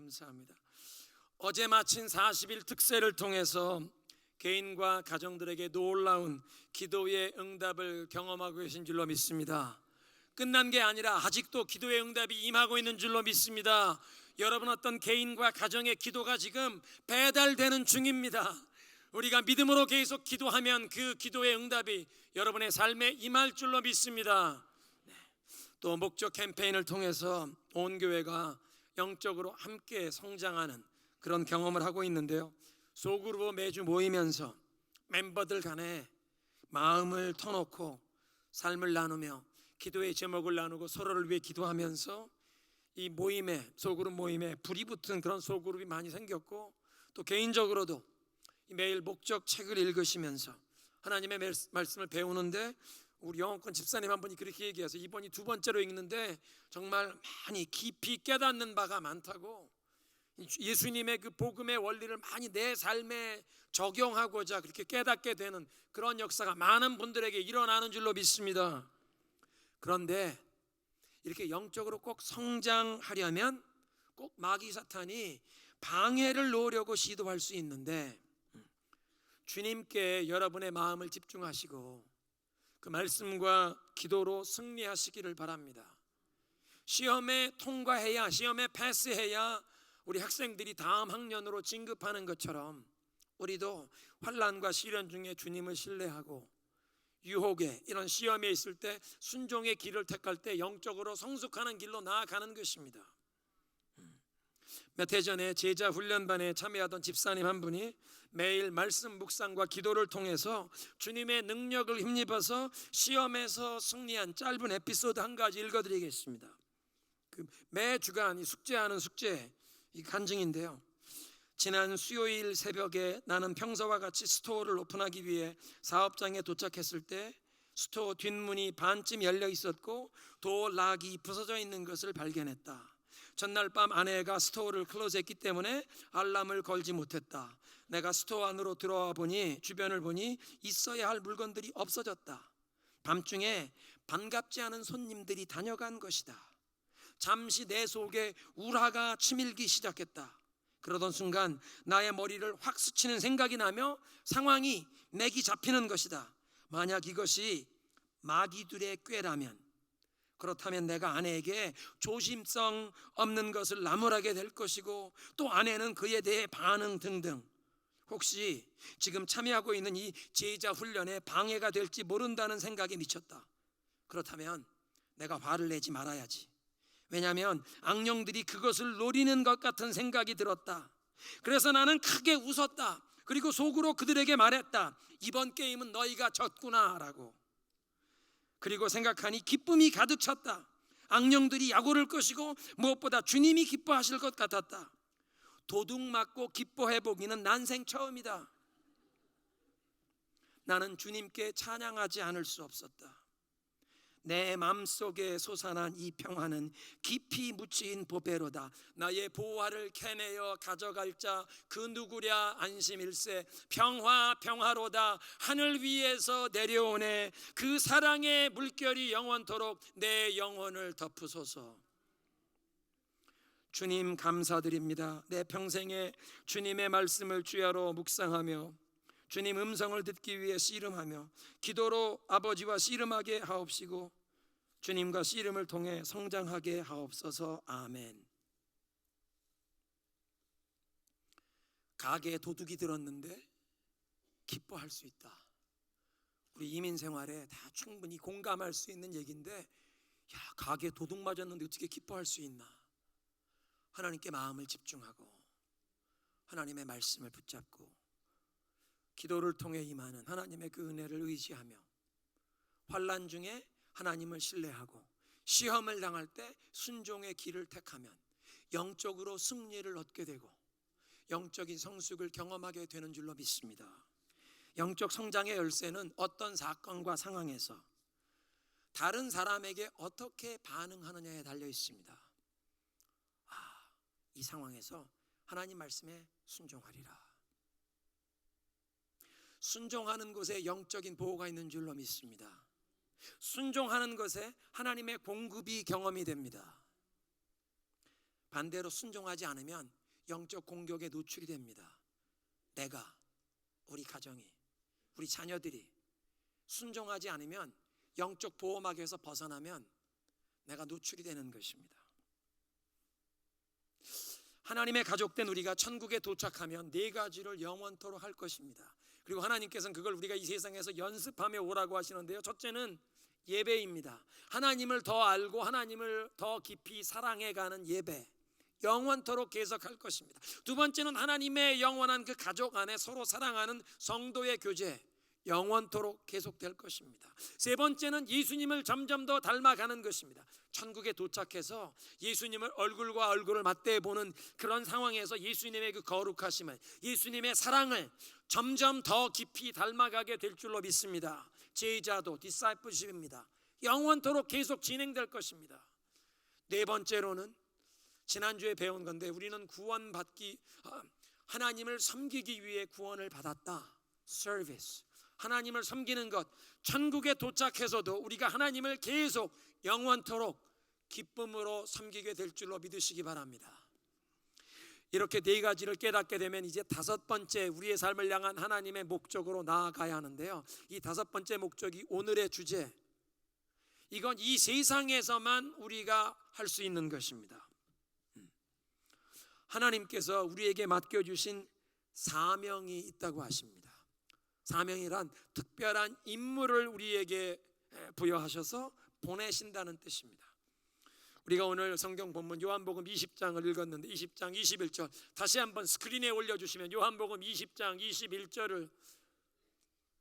감사합니다. 어제 마친 40일 특세를 통해서 개인과 가정들에게 놀라운 기도의 응답을 경험하고 계신 줄로 믿습니다. 끝난 게 아니라 아직도 기도의 응답이 임하고 있는 줄로 믿습니다. 여러분, 어떤 개인과 가정의 기도가 지금 배달되는 중입니다. 우리가 믿음으로 계속 기도하면 그 기도의 응답이 여러분의 삶에 임할 줄로 믿습니다. 또 목적 캠페인을 통해서 온 교회가 영적으로 함께 성장하는 그런 경험을 하고 있는데요, 소그룹으로 매주 모이면서 멤버들 간에 마음을 터놓고 삶을 나누며 기도의 제목을 나누고 서로를 위해 기도하면서 이 모임에, 소그룹 모임에 불이 붙은 그런 소그룹이 많이 생겼고, 또 개인적으로도 매일 목적 책을 읽으시면서 하나님의 말씀을 배우는데, 우리 영어권 집사님 한 분이 그렇게 얘기해서 이번이 두 번째로 읽는데 정말 많이 깊이 깨닫는 바가 많다고, 예수님의 그 복음의 원리를 많이 내 삶에 적용하고자 그렇게 깨닫게 되는 그런 역사가 많은 분들에게 일어나는 줄로 믿습니다. 그런데 이렇게 영적으로 꼭 성장하려면 꼭 마귀 사탄이 방해를 놓으려고 시도할 수 있는데, 주님께 여러분의 마음을 집중하시고 그 말씀과 기도로 승리하시기를 바랍니다. 시험에 통과해야, 시험에 패스해야 우리 학생들이 다음 학년으로 진급하는 것처럼 우리도 환난과 시련 중에 주님을 신뢰하고 유혹에, 이런 시험에 있을 때 순종의 길을 택할 때 영적으로 성숙하는 길로 나아가는 것입니다. 몇 해 전에 제자 훈련반에 참여하던 집사님 한 분이 매일 말씀 묵상과 기도를 통해서 주님의 능력을 힘입어서 시험에서 승리한 짧은 에피소드 한 가지 읽어드리겠습니다. 매 주간 숙제하는 숙제 이 간증인데요, 지난 수요일 새벽에 나는 평소와 같이 스토어를 오픈하기 위해 사업장에 도착했을 때 스토어 뒷문이 반쯤 열려 있었고 도어락이 부서져 있는 것을 발견했다. 전날 밤 아내가 스토어를 클로즈했기 때문에 알람을 걸지 못했다. 내가 스토어 안으로 들어와 보니 주변을 보니 있어야 할 물건들이 없어졌다. 밤중에 반갑지 않은 손님들이 다녀간 것이다. 잠시 내 속에 우라가 치밀기 시작했다. 그러던 순간 나의 머리를 확 스치는 생각이 나며 상황이 맥이 잡히는 것이다. 만약 이것이 마귀들의 꾀라면, 그렇다면 내가 아내에게 조심성 없는 것을 나무라게 될 것이고, 또 아내는 그에 대해 반응 등등, 혹시 지금 참여하고 있는 이 제자 훈련에 방해가 될지 모른다는 생각에 미쳤다. 그렇다면 내가 화를 내지 말아야지. 왜냐하면 악령들이 그것을 노리는 것 같은 생각이 들었다. 그래서 나는 크게 웃었다. 그리고 속으로 그들에게 말했다. 이번 게임은 너희가 졌구나 라고. 그리고 생각하니 기쁨이 가득 찼다. 악령들이 약오를 것이고 무엇보다 주님이 기뻐하실 것 같았다. 도둑 맞고 기뻐해보기는 난생 처음이다. 나는 주님께 찬양하지 않을 수 없었다. 내 맘속에 솟아난 이 평화는 깊이 묻힌 보배로다. 나의 보화를 캐내어 가져갈 자 그 누구랴 안심일세. 평화 평화로다. 하늘 위에서 내려오네. 그 사랑의 물결이 영원토록 내 영혼을 덮으소서. 주님 감사드립니다. 내 평생에 주님의 말씀을 주야로 묵상하며 주님 음성을 듣기 위해 씨름하며 기도로 아버지와 씨름하게 하옵시고 주님과 씨름을 통해 성장하게 하옵소서. 아멘. 가게에 도둑이 들었는데 기뻐할 수 있다. 우리 이민 생활에 다 충분히 공감할 수 있는 얘기인데, 야, 가게에 도둑 맞았는데 어떻게 기뻐할 수 있나? 하나님께 마음을 집중하고 하나님의 말씀을 붙잡고 기도를 통해 임하는 하나님의 그 은혜를 의지하며 환난 중에 하나님을 신뢰하고 시험을 당할 때 순종의 길을 택하면 영적으로 승리를 얻게 되고 영적인 성숙을 경험하게 되는 줄로 믿습니다. 영적 성장의 열쇠는 어떤 사건과 상황에서 다른 사람에게 어떻게 반응하느냐에 달려 있습니다. 이 상황에서 하나님 말씀에 순종하리라. 순종하는 곳에 영적인 보호가 있는 줄로 믿습니다. 순종하는 것에 하나님의 공급이 경험이 됩니다. 반대로 순종하지 않으면 영적 공격에 노출이 됩니다. 내가, 우리 가정이, 우리 자녀들이 순종하지 않으면, 영적 보호막에서 벗어나면 내가 노출이 되는 것입니다. 하나님의 가족된 우리가 천국에 도착하면 네 가지를 영원토록 할 것입니다. 그리고 하나님께서는 그걸 우리가 이 세상에서 연습하며 오라고 하시는데요, 첫째는 예배입니다. 하나님을 더 알고 하나님을 더 깊이 사랑해가는 예배, 영원토록 계속할 것입니다. 두 번째는 하나님의 영원한 그 가족 안에 서로 사랑하는 성도의 교제, 영원토록 계속될 것입니다. 세 번째는 예수님을 점점 더 닮아가는 것입니다. 천국에 도착해서 예수님을 얼굴과 얼굴을 맞대보는 그런 상황에서 예수님의 그 거룩하심을, 예수님의 사랑을 점점 더 깊이 닮아가게 될 줄로 믿습니다. 제자도 디사이플십입니다. 영원토록 계속 진행될 것입니다. 네 번째로는 지난주에 배운 건데, 우리는 하나님을 섬기기 위해 구원을 받았다. 서비스, 하나님을 섬기는 것, 천국에 도착해서도 우리가 하나님을 계속 영원토록 기쁨으로 섬기게 될 줄로 믿으시기 바랍니다. 이렇게 네 가지를 깨닫게 되면 이제 다섯 번째, 우리의 삶을 향한 하나님의 목적으로 나아가야 하는데요, 이 다섯 번째 목적이 오늘의 주제, 이건 이 세상에서만 우리가 할 수 있는 것입니다. 하나님께서 우리에게 맡겨주신 사명이 있다고 하십니다. 사명이란 특별한 임무를 우리에게 부여하셔서 보내신다는 뜻입니다. 우리가 오늘 성경 본문 요한복음 20장을 읽었는데 20장 21절 다시 한번 스크린에 올려주시면, 요한복음 20장 21절을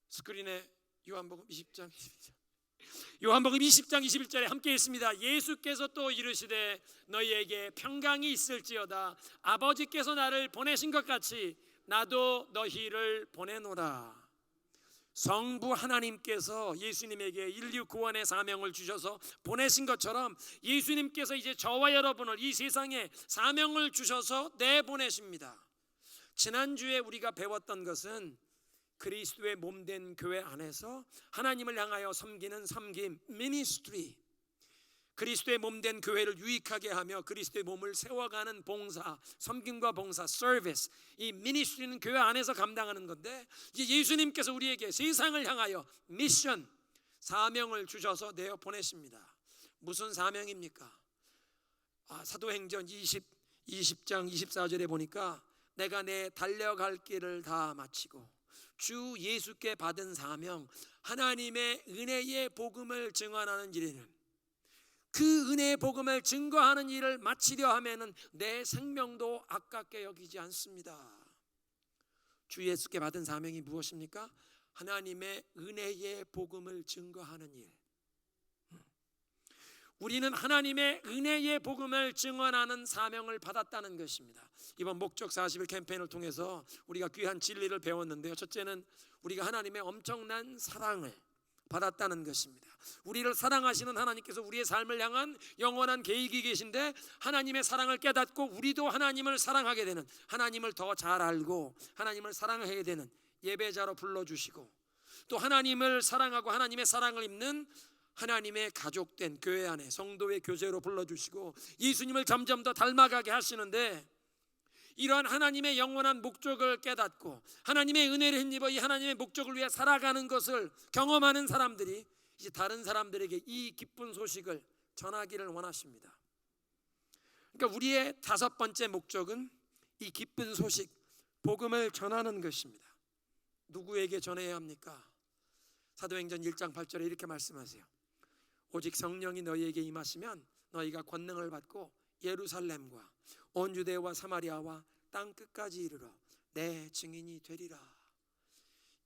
스크린에, 요한복음 20장 21절, 요한복음 20장 21절에 함께 있습니다. 예수께서 또 이르시되 너희에게 평강이 있을지어다. 아버지께서 나를 보내신 것 같이 나도 너희를 보내노라. 성부 하나님께서 예수님에게 인류 구원의 사명을 주셔서 보내신 것처럼 예수님께서 이제 저와 여러분을 이 세상에 사명을 주셔서 내보내십니다. 지난주에 우리가 배웠던 것은 그리스도의 몸된 교회 안에서 하나님을 향하여 섬기는 섬김, 미니스트리, 그리스도의 몸된 교회를 유익하게 하며 그리스도의 몸을 세워가는 봉사, 섬김과 봉사, 서비스, 이 미니스트리는 교회 안에서 감당하는 건데, 이제 예수님께서 우리에게 세상을 향하여 미션, 사명을 주셔서 내어 보내십니다. 무슨 사명입니까? 사도행전 20장 24절에 보니까 내가 내 달려갈 길을 다 마치고 주 예수께 받은 사명, 하나님의 은혜의 복음을 증언하는 일에는, 그 은혜의 복음을 증거하는 일을 마치려 하면은 내 생명도 아깝게 여기지 않습니다. 주 예수께 받은 사명이 무엇입니까? 하나님의 은혜의 복음을 증거하는 일. 우리는 하나님의 은혜의 복음을 증언하는 사명을 받았다는 것입니다. 이번 목적 40일 캠페인을 통해서 우리가 귀한 진리를 배웠는데요, 첫째는 우리가 하나님의 엄청난 사랑을 받았다는 것입니다. 우리를 사랑하시는 하나님께서 우리의 삶을 향한 영원한 계획이 계신데, 하나님의 사랑을 깨닫고 우리도 하나님을 사랑하게 되는, 하나님을 더 잘 알고 하나님을 사랑하게 되는 예배자로 불러주시고, 또 하나님을 사랑하고 하나님의 사랑을 입는 하나님의 가족된 교회 안에 성도의 교제로 불러주시고 예수님을 점점 더 닮아가게 하시는데, 이러한 하나님의 영원한 목적을 깨닫고 하나님의 은혜를 힘입어 이 하나님의 목적을 위해 살아가는 것을 경험하는 사람들이 이제 다른 사람들에게 이 기쁜 소식을 전하기를 원하십니다. 그러니까 우리의 다섯 번째 목적은 이 기쁜 소식, 복음을 전하는 것입니다. 누구에게 전해야 합니까? 사도행전 1장 8절에 이렇게 말씀하세요. 오직 성령이 너희에게 임하시면 너희가 권능을 받고 예루살렘과 온 유대와 사마리아와 땅 끝까지 이르러 내 증인이 되리라.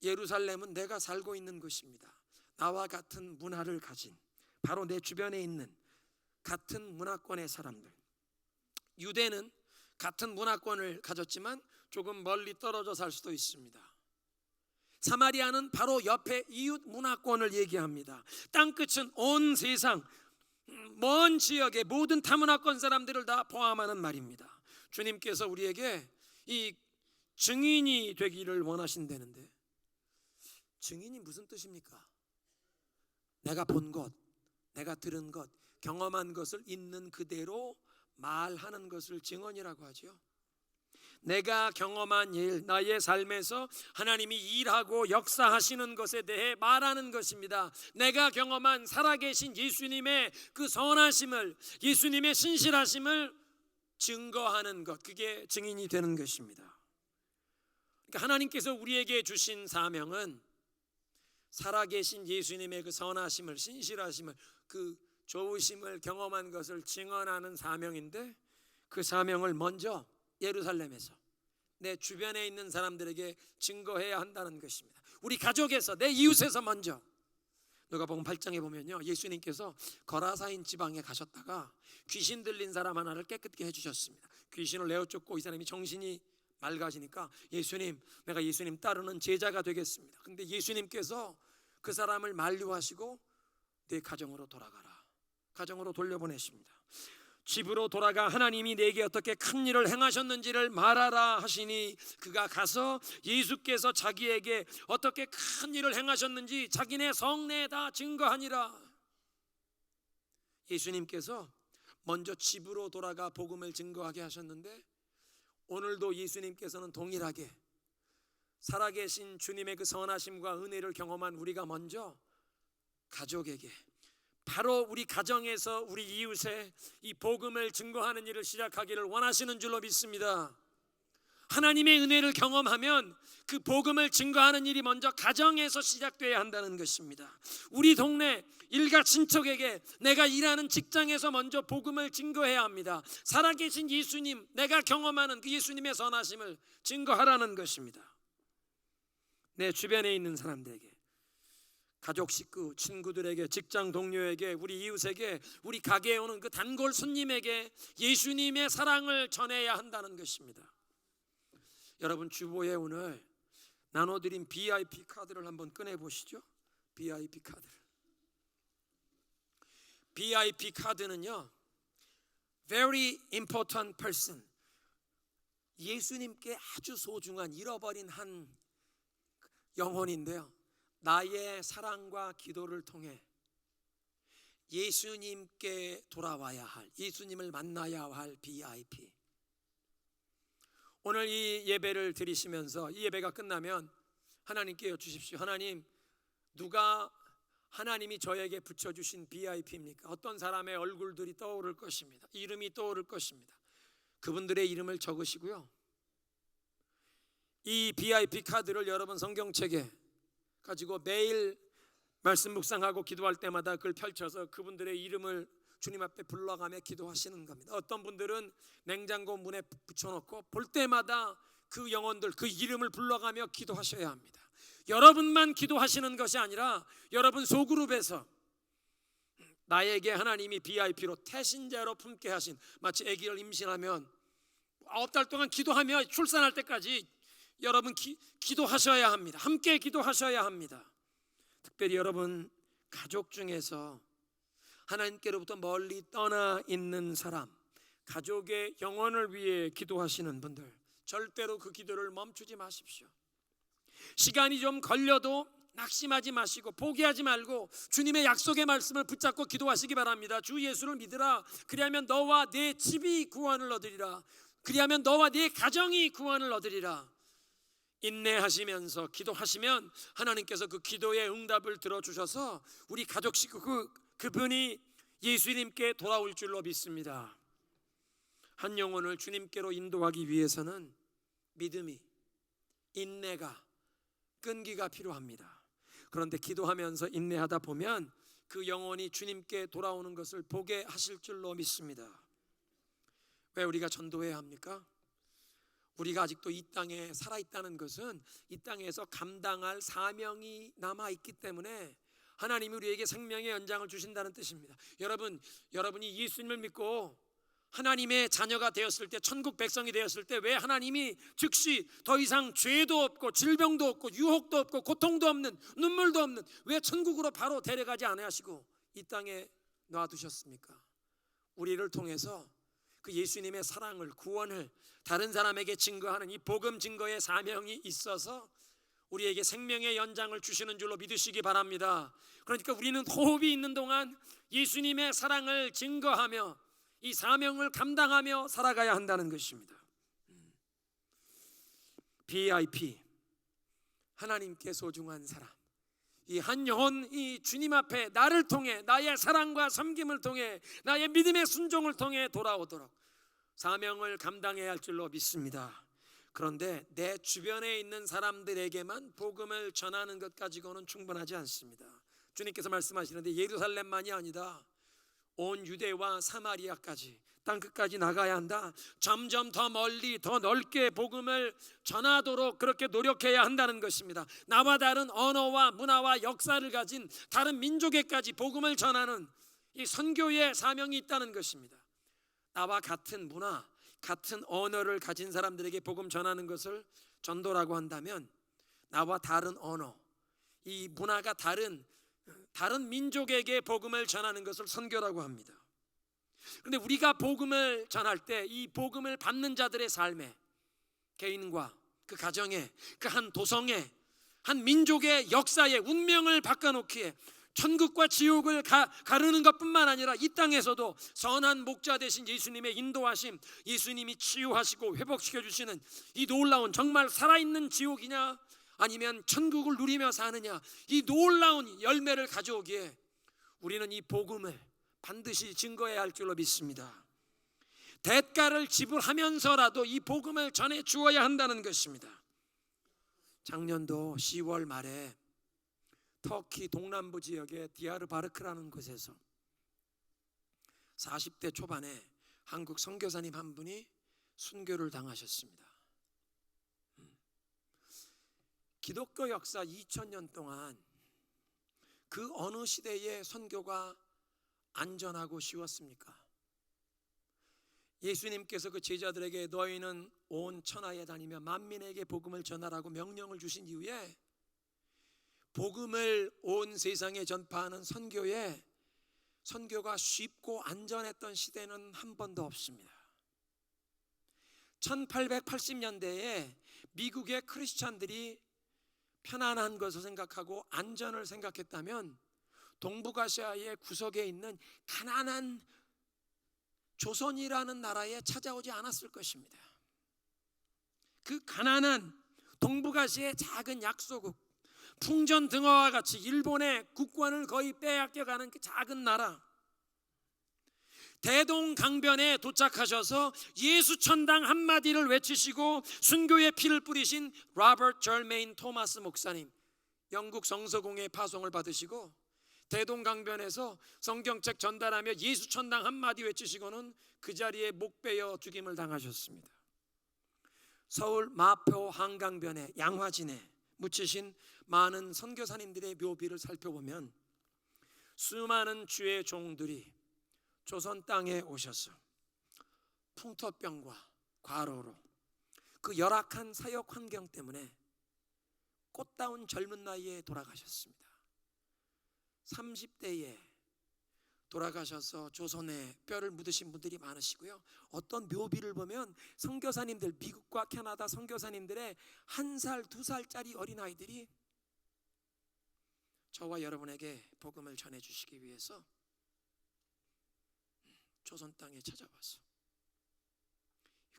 예루살렘은 내가 살고 있는 곳입니다. 나와 같은 문화를 가진, 바로 내 주변에 있는 같은 문화권의 사람들. 유대는 같은 문화권을 가졌지만 조금 멀리 떨어져 살 수도 있습니다. 사마리아는 바로 옆에 이웃 문화권을 얘기합니다. 땅끝은 온 세상 먼 지역의 모든 타문화권 사람들을 다 포함하는 말입니다. 주님께서 우리에게 이 증인이 되기를 원하신다는데, 증인이 무슨 뜻입니까? 내가 본 것, 내가 들은 것, 경험한 것을 있는 그대로 말하는 것을 증언이라고 하죠. 내가 경험한 일, 나의 삶에서 하나님이 일하고 역사하시는 것에 대해 말하는 것입니다. 내가 경험한 살아계신 예수님의 그 선하심을, 예수님의 신실하심을 증거하는 것, 그게 증인이 되는 것입니다. 그러니까 하나님께서 우리에게 주신 사명은 살아계신 예수님의 그 선하심을, 신실하심을, 그 좋으심을 경험한 것을 증언하는 사명인데, 그 사명을 먼저 예루살렘에서 내 주변에 있는 사람들에게 증거해야 한다는 것입니다. 우리 가족에서, 내 이웃에서 먼저. 누가복음 8장에 보면요, 예수님께서 거라사인 지방에 가셨다가 귀신 들린 사람 하나를 깨끗게 해주셨습니다. 귀신을 내어쫓고 이 사람이 정신이 맑아지니까 예수님, 내가 예수님 따르는 제자가 되겠습니다. 근데 예수님께서 그 사람을 만류하시고 내 가정으로 돌아가라, 가정으로 돌려보내십니다. 집으로 돌아가 하나님이 내게 어떻게 큰 일을 행하셨는지를 말하라 하시니 그가 가서 예수께서 자기에게 어떻게 큰 일을 행하셨는지 자기네 성내에다 증거하니라. 예수님께서 먼저 집으로 돌아가 복음을 증거하게 하셨는데, 오늘도 예수님께서는 동일하게 살아계신 주님의 그 선하심과 은혜를 경험한 우리가 먼저 가족에게, 바로 우리 가정에서 우리 이웃에 이 복음을 증거하는 일을 시작하기를 원하시는 줄로 믿습니다. 하나님의 은혜를 경험하면 그 복음을 증거하는 일이 먼저 가정에서 시작돼야 한다는 것입니다. 우리 동네 일가 친척에게, 내가 일하는 직장에서 먼저 복음을 증거해야 합니다. 살아계신 예수님, 내가 경험하는 그 예수님의 선하심을 증거하라는 것입니다. 내 주변에 있는 사람들에게, 가족, 식구, 친구들에게, 직장 동료에게, 우리 이웃에게, 우리 가게에 오는 그 단골 손님에게 예수님의 사랑을 전해야 한다는 것입니다. 여러분, 주보에 오늘 나눠드린 VIP 카드를 한번 꺼내보시죠. VIP 카드를. VIP 카드는요, Very important person, 예수님께 아주 소중한 잃어버린 한 영혼인데요, 나의 사랑과 기도를 통해 예수님께 돌아와야 할, 예수님을 만나야 할 VIP. 오늘 이 예배를 드리시면서 이 예배가 끝나면 하나님께 여쭈십시오. 하나님, 누가 하나님이 저에게 붙여주신 VIP입니까? 어떤 사람의 얼굴들이 떠오를 것입니다. 이름이 떠오를 것입니다. 그분들의 이름을 적으시고요, 이 VIP 카드를 여러분 성경책에 가지고 매일 말씀 묵상하고 기도할 때마다 그걸 펼쳐서 그분들의 이름을 주님 앞에 불러가며 기도하시는 겁니다. 어떤 분들은 냉장고 문에 붙여놓고 볼 때마다 그 영혼들, 그 이름을 불러가며 기도하셔야 합니다. 여러분만 기도하시는 것이 아니라 여러분 소그룹에서 나에게 하나님이 VIP로 태신자로 품게 하신, 마치 아기를 임신하면 9달 동안 기도하며 출산할 때까지 여러분 기도하셔야 합니다. 함께 기도하셔야 합니다. 특별히 여러분 가족 중에서 하나님께로부터 멀리 떠나 있는 사람, 가족의 영혼을 위해 기도하시는 분들, 절대로 그 기도를 멈추지 마십시오. 시간이 좀 걸려도 낙심하지 마시고 포기하지 말고 주님의 약속의 말씀을 붙잡고 기도하시기 바랍니다. 주 예수를 믿으라. 그리하면 너와 네 집이 구원을 얻으리라. 그리하면 너와 네 가정이 구원을 얻으리라. 인내하시면서 기도하시면 하나님께서 그 기도의 응답을 들어주셔서 우리 가족 식구 그분이 예수님께 돌아올 줄로 믿습니다. 한 영혼을 주님께로 인도하기 위해서는 믿음이, 인내가, 끈기가 필요합니다. 그런데 기도하면서 인내하다 보면 그 영혼이 주님께 돌아오는 것을 보게 하실 줄로 믿습니다. 왜 우리가 전도해야 합니까? 우리가 아직도 이 땅에 살아있다는 것은 이 땅에서 감당할 사명이 남아있기 때문에 하나님이 우리에게 생명의 연장을 주신다는 뜻입니다. 여러분이 예수님을 믿고 하나님의 자녀가 되었을 때, 천국 백성이 되었을 때 왜 하나님이 즉시 더 이상 죄도 없고 질병도 없고 유혹도 없고 고통도 없는, 눈물도 없는, 왜 천국으로 바로 데려가지 않으시고 이 땅에 놔두셨습니까? 우리를 통해서 그 예수님의 사랑을, 구원을 다른 사람에게 증거하는 이 복음 증거의 사명이 있어서 우리에게 생명의 연장을 주시는 줄로 믿으시기 바랍니다. 그러니까 우리는 호흡이 있는 동안 예수님의 사랑을 증거하며 이 사명을 감당하며 살아가야 한다는 것입니다. BIP, 하나님께 소중한 사람. 이 한 영혼, 이 주님 앞에 나를 통해, 나의 사랑과 섬김을 통해, 나의 믿음의 순종을 통해 돌아오도록 사명을 감당해야 할 줄로 믿습니다. 그런데 내 주변에 있는 사람들에게만 복음을 전하는 것 가지고는 충분하지 않습니다. 주님께서 말씀하시는데 예루살렘만이 아니다, 온 유대와 사마리아까지, 땅끝까지 나가야 한다. 점점 더 멀리, 더 넓게 복음을 전하도록 그렇게 노력해야 한다는 것입니다. 나와 다른 언어와 문화와 역사를 가진 다른 민족에까지 복음을 전하는 이 선교의 사명이 있다는 것입니다. 나와 같은 문화, 같은 언어를 가진 사람들에게 복음 전하는 것을 전도라고 한다면, 나와 다른 언어, 이 문화가 다른 민족에게 복음을 전하는 것을 선교라고 합니다. 그런데 우리가 복음을 전할 때 이 복음을 받는 자들의 삶에, 개인과 그 가정에, 그 한 도성에, 한 민족의 역사에 운명을 바꿔놓기에 천국과 지옥을 가르는 것뿐만 아니라 이 땅에서도 선한 목자 되신 예수님의 인도하심, 예수님이 치유하시고 회복시켜 주시는 이 놀라운, 정말 살아있는 지옥이냐 아니면 천국을 누리며 사느냐, 이 놀라운 열매를 가져오기에 우리는 이 복음을 반드시 증거해야 할 줄로 믿습니다. 대가를 지불하면서라도 이 복음을 전해 주어야 한다는 것입니다. 작년도 10월 말에 터키 동남부 지역의 디야르바르크라는 곳에서 40대 초반에 한국 선교사님 한 분이 순교를 당하셨습니다. 기독교 역사 2000년 동안 그 어느 시대의 선교가 안전하고 쉬웠습니까? 예수님께서 그 제자들에게 너희는 온 천하에 다니며 만민에게 복음을 전하라고 명령을 주신 이후에 복음을 온 세상에 전파하는 선교가 쉽고 안전했던 시대는 한 번도 없습니다. 1880년대에 미국의 크리스찬들이 편안한 것을 생각하고 안전을 생각했다면 동북아시아의 구석에 있는 가난한 조선이라는 나라에 찾아오지 않았을 것입니다. 그 가난한 동북아시아의 작은 약소국, 풍전등화와 같이 일본의 국권을 거의 빼앗겨가는 그 작은 나라, 대동강변에 도착하셔서 예수천당 한마디를 외치시고 순교의 피를 뿌리신 로버트 절메인 토마스 목사님, 영국 성서공회 파송을 받으시고 대동강변에서 성경책 전달하며 예수천당 한마디 외치시고는 그 자리에 목베어 죽임을 당하셨습니다. 서울 마포 한강변에 양화진에 묻히신 많은 선교사님들의 묘비를 살펴보면 수많은 주의 종들이 조선 땅에 오셔서 풍토병과 과로로 그 열악한 사역 환경 때문에 꽃다운 젊은 나이에 돌아가셨습니다. 30대에 돌아가셔서 조선에 뼈를 묻으신 분들이 많으시고요. 어떤 묘비를 보면 선교사님들, 미국과 캐나다 선교사님들의 1살, 2살짜리 어린아이들이 저와 여러분에게 복음을 전해주시기 위해서 조선 땅에 찾아와서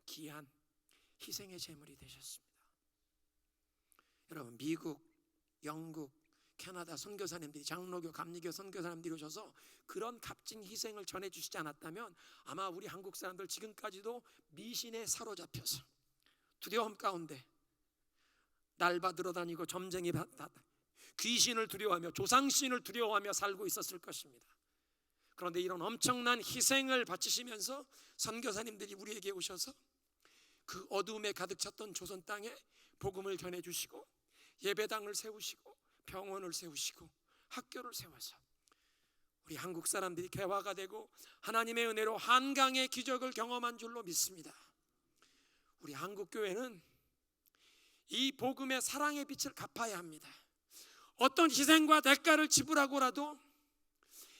귀한 희생의 제물이 되셨습니다. 여러분, 미국, 영국, 캐나다 선교사님들이, 장로교, 감리교 선교사님들이 오셔서 그런 값진 희생을 전해주시지 않았다면 아마 우리 한국 사람들 지금까지도 미신에 사로잡혀서 두려움 가운데 날받으러 다니고 점쟁이 받다 귀신을 두려워하며 조상신을 두려워하며 살고 있었을 것입니다. 그런데 이런 엄청난 희생을 바치시면서 선교사님들이 우리에게 오셔서 그 어두움에 가득 찼던 조선 땅에 복음을 전해주시고 예배당을 세우시고 병원을 세우시고 학교를 세워서 우리 한국 사람들이 개화가 되고 하나님의 은혜로 한강의 기적을 경험한 줄로 믿습니다. 우리 한국 교회는 이 복음의 사랑의 빛을 갚아야 합니다. 어떤 희생과 대가를 지불하고라도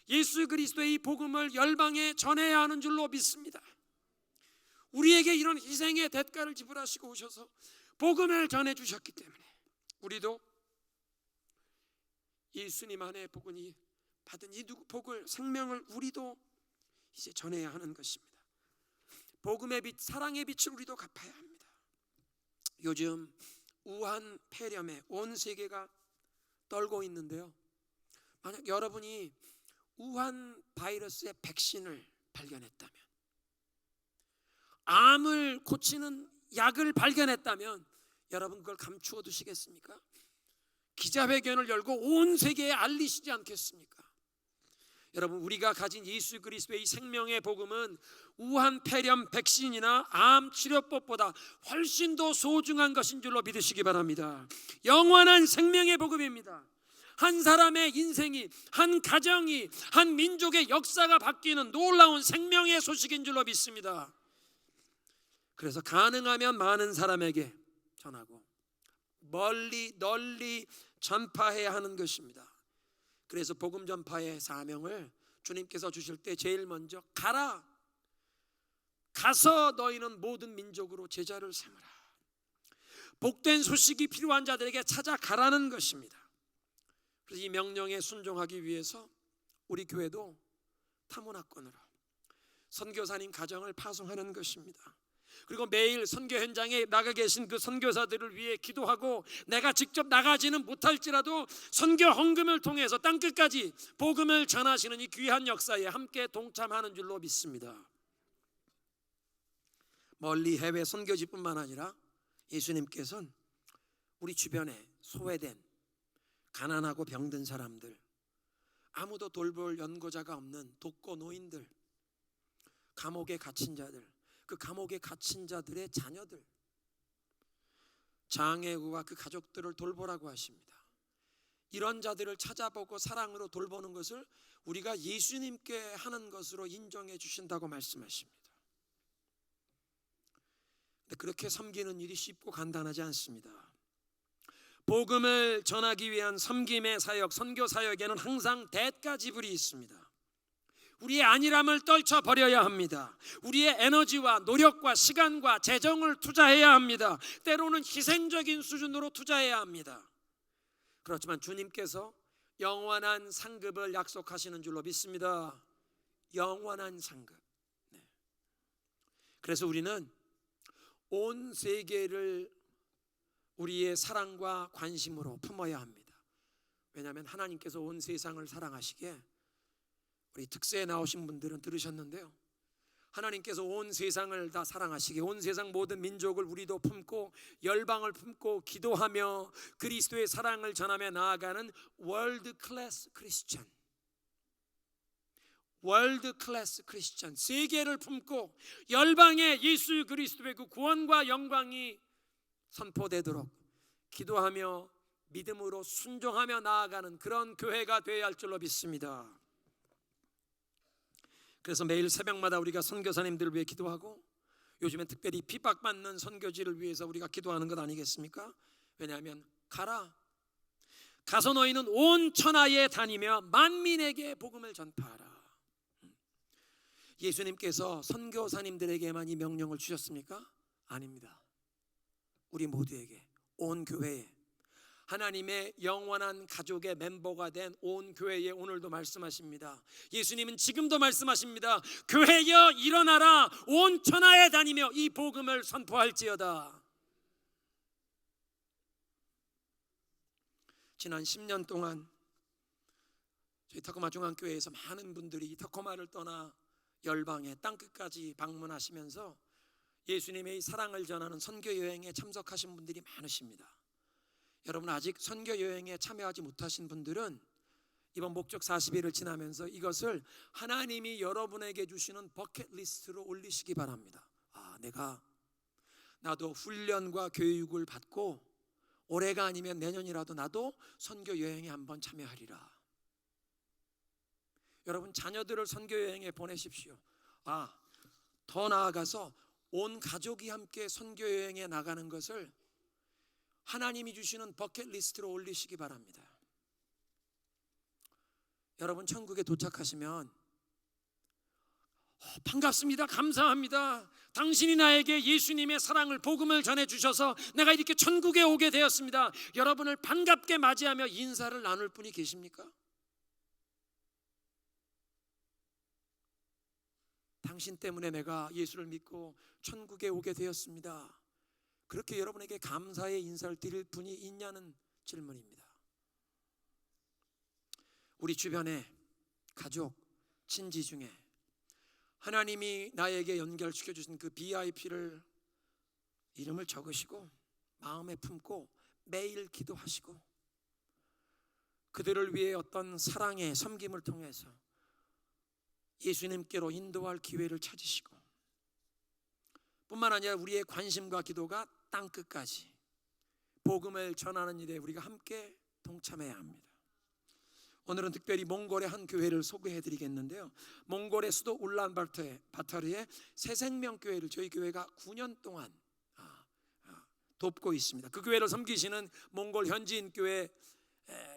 예수 그리스도의 이 복음을 열방에 전해야 하는 줄로 믿습니다. 우리에게 이런 희생의 대가를 지불하시고 오셔서 복음을 전해주셨기 때문에 우리도 예수님 안에 복음이 받은 이 복을, 생명을 우리도 이제 전해야 하는 것입니다. 복음의 빛, 사랑의 빛을 우리도 갚아야 합니다. 요즘 우한 폐렴에 온 세계가 떨고 있는데요, 만약 여러분이 우한 바이러스의 백신을 발견했다면, 암을 고치는 약을 발견했다면 여러분 그걸 감추어 두시겠습니까? 기자회견을 열고 온 세계에 알리시지 않겠습니까? 여러분, 우리가 가진 예수 그리스도의 이 생명의 복음은 우한 폐렴 백신이나 암 치료법보다 훨씬 더 소중한 것인 줄로 믿으시기 바랍니다. 영원한 생명의 복음입니다. 한 사람의 인생이, 한 가정이, 한 민족의 역사가 바뀌는 놀라운 생명의 소식인 줄로 믿습니다. 그래서 가능하면 많은 사람에게 전하고 멀리 널리 전파해야 하는 것입니다. 그래서 복음 전파의 사명을 주님께서 주실 때 제일 먼저 가라, 가서 너희는 모든 민족으로 제자를 삼으라, 복된 소식이 필요한 자들에게 찾아가라는 것입니다. 그래서 이 명령에 순종하기 위해서 우리 교회도 타문화권으로 선교사님 가정을 파송하는 것입니다. 그리고 매일 선교 현장에 나가 계신 그 선교사들을 위해 기도하고, 내가 직접 나가지는 못할지라도 선교 헌금을 통해서 땅끝까지 복음을 전하시는 이 귀한 역사에 함께 동참하는 줄로 믿습니다. 멀리 해외 선교지뿐만 아니라 예수님께서는 우리 주변에 소외된 가난하고 병든 사람들, 아무도 돌볼 연고자가 없는 독거 노인들, 감옥에 갇힌 자들, 그 감옥에 갇힌 자들의 자녀들, 장애우와 그 가족들을 돌보라고 하십니다. 이런 자들을 찾아보고 사랑으로 돌보는 것을 우리가 예수님께 하는 것으로 인정해 주신다고 말씀하십니다. 근데 그렇게 섬기는 일이 쉽고 간단하지 않습니다. 복음을 전하기 위한 섬김의 사역, 선교 사역에는 항상 대가 지불이 있습니다. 우리의 안일함을 떨쳐버려야 합니다. 우리의 에너지와 노력과 시간과 재정을 투자해야 합니다. 때로는 희생적인 수준으로 투자해야 합니다. 그렇지만 주님께서 영원한 상급을 약속하시는 줄로 믿습니다. 영원한 상급. 그래서 우리는 온 세계를 우리의 사랑과 관심으로 품어야 합니다. 왜냐하면 하나님께서 온 세상을 사랑하시기에, 우리 특세에 나오신 분들은 들으셨는데요, 하나님께서 온 세상을 다 사랑하시기에 온 세상 모든 민족을 우리도 품고 열방을 품고 기도하며 그리스도의 사랑을 전하며 나아가는 월드 클래스 크리스천, 월드 클래스 크리스천, 세계를 품고 열방에 예수 그리스도의 그 구원과 영광이 선포되도록 기도하며 믿음으로 순종하며 나아가는 그런 교회가 되어야 할 줄로 믿습니다. 그래서 매일 새벽마다 우리가 선교사님들을 위해 기도하고, 요즘엔 특별히 핍박받는 선교지를 위해서 우리가 기도하는 것 아니겠습니까? 왜냐하면 가서 너희는 온 천하에 다니며 만민에게 복음을 전파하라. 예수님께서 선교사님들에게만 이 명령을 주셨습니까? 아닙니다. 우리 모두에게, 온 교회에, 하나님의 영원한 가족의 멤버가 된 온 교회에 오늘도 말씀하십니다. 예수님은 지금도 말씀하십니다. 교회여 일어나라, 온 천하에 다니며 이 복음을 선포할지어다. 지난 10년 동안 저희 터코마 중앙교회에서 많은 분들이 이 터코마를 떠나 열방의 땅끝까지 방문하시면서 예수님의 사랑을 전하는 선교 여행에 참석하신 분들이 많으십니다. 여러분, 아직 선교 여행에 참여하지 못하신 분들은 이번 목적 40일을 지나면서 이것을 하나님이 여러분에게 주시는 버킷리스트로 올리시기 바랍니다. 나도 훈련과 교육을 받고 올해가 아니면 내년이라도 나도 선교 여행에 한번 참여하리라. 여러분, 자녀들을 선교 여행에 보내십시오. 더 나아가서 온 가족이 함께 선교 여행에 나가는 것을 하나님이 주시는 버킷리스트로 올리시기 바랍니다. 여러분, 천국에 도착하시면 반갑습니다, 감사합니다, 당신이 나에게 예수님의 사랑을, 복음을 전해주셔서 내가 이렇게 천국에 오게 되었습니다, 여러분을 반갑게 맞이하며 인사를 나눌 분이 계십니까? 당신 때문에 내가 예수를 믿고 천국에 오게 되었습니다. 그렇게 여러분에게 감사의 인사를 드릴 분이 있냐는 질문입니다. 우리 주변에 가족, 친지 중에 하나님이 나에게 연결시켜 주신 그 VIP를 이름을 적으시고 마음에 품고 매일 기도하시고 그들을 위해 어떤 사랑의 섬김을 통해서 예수님께로 인도할 기회를 찾으시고, 뿐만 아니라 우리의 관심과 기도가 땅끝까지 복음을 전하는 일에 우리가 함께 동참해야 합니다. 오늘은 특별히 몽골의 한 교회를 소개해 드리겠는데요, 몽골의 수도 울란바토르의 새생명교회를 저희 교회가 9년 동안 돕고 있습니다. 그 교회를 섬기시는 몽골 현지인 교회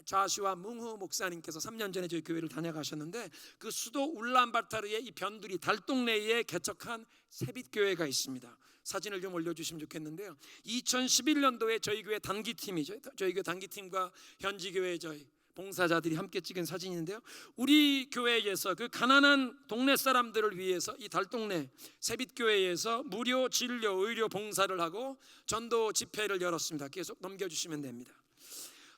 좌슈아 뭉후 목사님께서 3년 전에 저희 교회를 다녀가셨는데, 그 수도 울란바토르의 이 변두리 달동네에 개척한 세빛교회가 있습니다. 사진을 좀 올려주시면 좋겠는데요, 2011년도에 저희 교회 단기팀이 저희 교회 단기팀과 현지 교회 저희 봉사자들이 함께 찍은 사진인데요, 우리 교회에서 그 가난한 동네 사람들을 위해서 이 달동네 세빛교회에서 무료 진료 의료 봉사를 하고 전도 집회를 열었습니다. 계속 넘겨주시면 됩니다.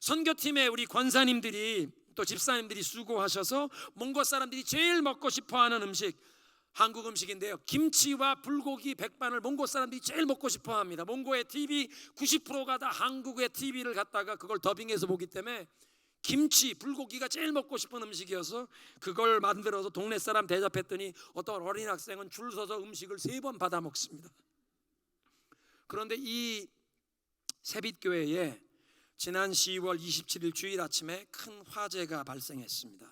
선교팀에 우리 권사님들이 또 집사님들이 수고하셔서 몽골 사람들이 제일 먹고 싶어하는 음식, 한국 음식인데요, 김치와 불고기 백반을 몽골 사람들이 제일 먹고 싶어합니다. 몽골의 TV 90%가 다 한국의 TV를 갖다가 그걸 더빙해서 보기 때문에 김치, 불고기가 제일 먹고 싶은 음식이어서 그걸 만들어서 동네 사람 대접했더니 어떤 어린 학생은 줄 서서 음식을 3번 받아 먹습니다. 그런데 이 세빛교회에 지난 10월 27일 주일 아침에 큰 화재가 발생했습니다.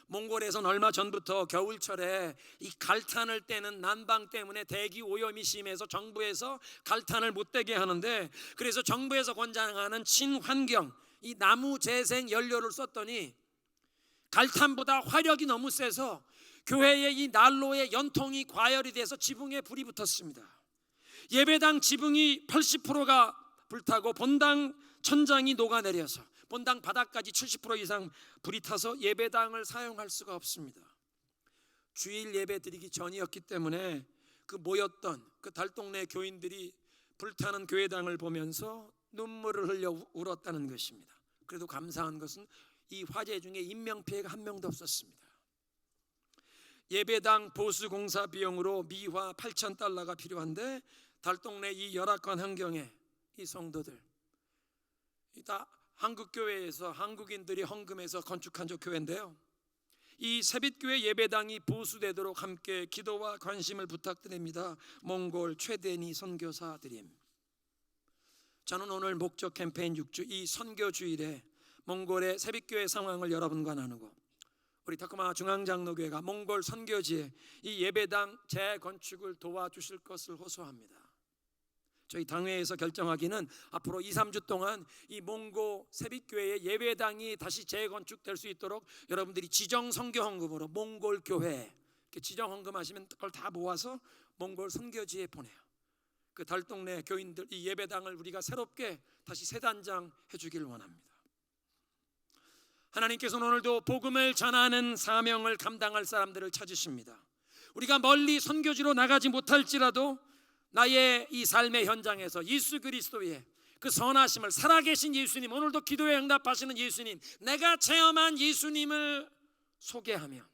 몽골에선 얼마 전부터 겨울철에 이 갈탄을 떼는 난방 때문에 대기 오염이 심해서 정부에서 갈탄을 못 떼게 하는데, 그래서 정부에서 권장하는 친환경 이 나무 재생 연료를 썼더니 갈탄보다 화력이 너무 세서 교회의 이 난로의 연통이 과열이 돼서 지붕에 불이 붙었습니다. 예배당 지붕이 80%가 불타고 본당 천장이 녹아내려서 본당 바닥까지 70% 이상 불이 타서 예배당을 사용할 수가 없습니다. 주일 예배 드리기 전이었기 때문에 그 모였던 그 달동네 교인들이 불타는 교회당을 보면서 눈물을 흘려 울었다는 것입니다. 그래도 감사한 것은 이 화재 중에 인명피해가 한 명도 없었습니다. 예배당 보수공사 비용으로 미화 8,000달러가 필요한데, 달동네 이 열악한 환경에 이 성도들 다 한국교회에서 한국인들이 헌금해서 건축한 저 교회인데요, 이 세빛교회 예배당이 보수되도록 함께 기도와 관심을 부탁드립니다. 몽골 최대니 선교사 드림. 저는 오늘 목적 캠페인 6주 이 선교주일에 몽골의 세빛교회 상황을 여러분과 나누고, 우리 타코마 중앙장로교회가 몽골 선교지에 이 예배당 재건축을 도와주실 것을 호소합니다. 저희 당회에서 결정하기는 앞으로 2-3주 동안 이 몽골 세빛교회의 예배당이 다시 재건축될 수 있도록 여러분들이 지정 선교 헌금으로 몽골 교회 이렇게 지정 헌금하시면 그걸 다 모아서 몽골 선교지에 보내요. 그 달동네 교인들 이 예배당을 우리가 새롭게 다시 새단장 해주길 원합니다. 하나님께서는 오늘도 복음을 전하는 사명을 감당할 사람들을 찾으십니다. 우리가 멀리 선교지로 나가지 못할지라도 나의 이 삶의 현장에서 예수 그리스도의 그 선하심을, 살아계신 예수님, 오늘도 기도에 응답하시는 예수님, 내가 체험한 예수님을 소개하며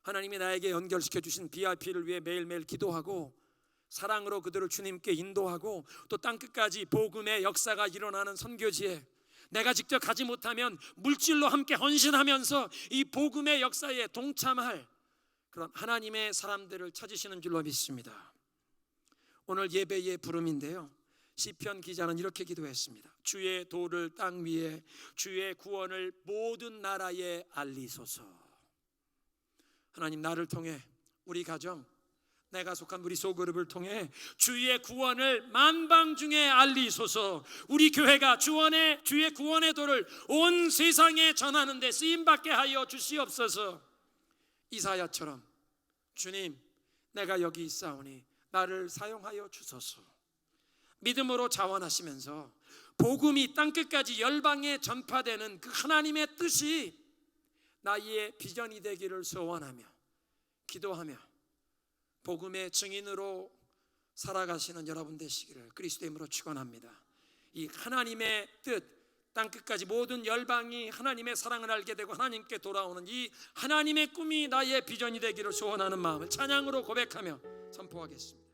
하나님이 나에게 연결시켜 주신 VIP를 위해 매일매일 기도하고 사랑으로 그들을 주님께 인도하고, 또 땅끝까지 복음의 역사가 일어나는 선교지에 내가 직접 가지 못하면 물질로 함께 헌신하면서 이 복음의 역사에 동참할 그런 하나님의 사람들을 찾으시는 줄로 믿습니다. 오늘 예배의 부름인데요, 시편 기자는 이렇게 기도했습니다. 주의 도를 땅 위에, 주의 구원을 모든 나라에 알리소서. 하나님, 나를 통해 우리 가정, 내가 속한 우리 소그룹을 통해 주의 구원을 만방 중에 알리소서. 우리 교회가 주의 구원의 도를 온 세상에 전하는 데 쓰임받게 하여 주시옵소서. 이사야처럼 주님, 내가 여기 있사오니 나를 사용하여 주소서. 믿음으로 자원하시면서 복음이 땅끝까지 열방에 전파되는 그 하나님의 뜻이 나의 비전이 되기를 소원하며 기도하며 복음의 증인으로 살아가시는 여러분 되시기를 그리스도의 이름으로 축원합니다. 이 하나님의 뜻, 땅끝까지 모든 열방이 하나님의 사랑을 알게 되고 하나님께 돌아오는 이 하나님의 꿈이 나의 비전이 되기를 소원하는 마음을 찬양으로 고백하며 선포하겠습니다.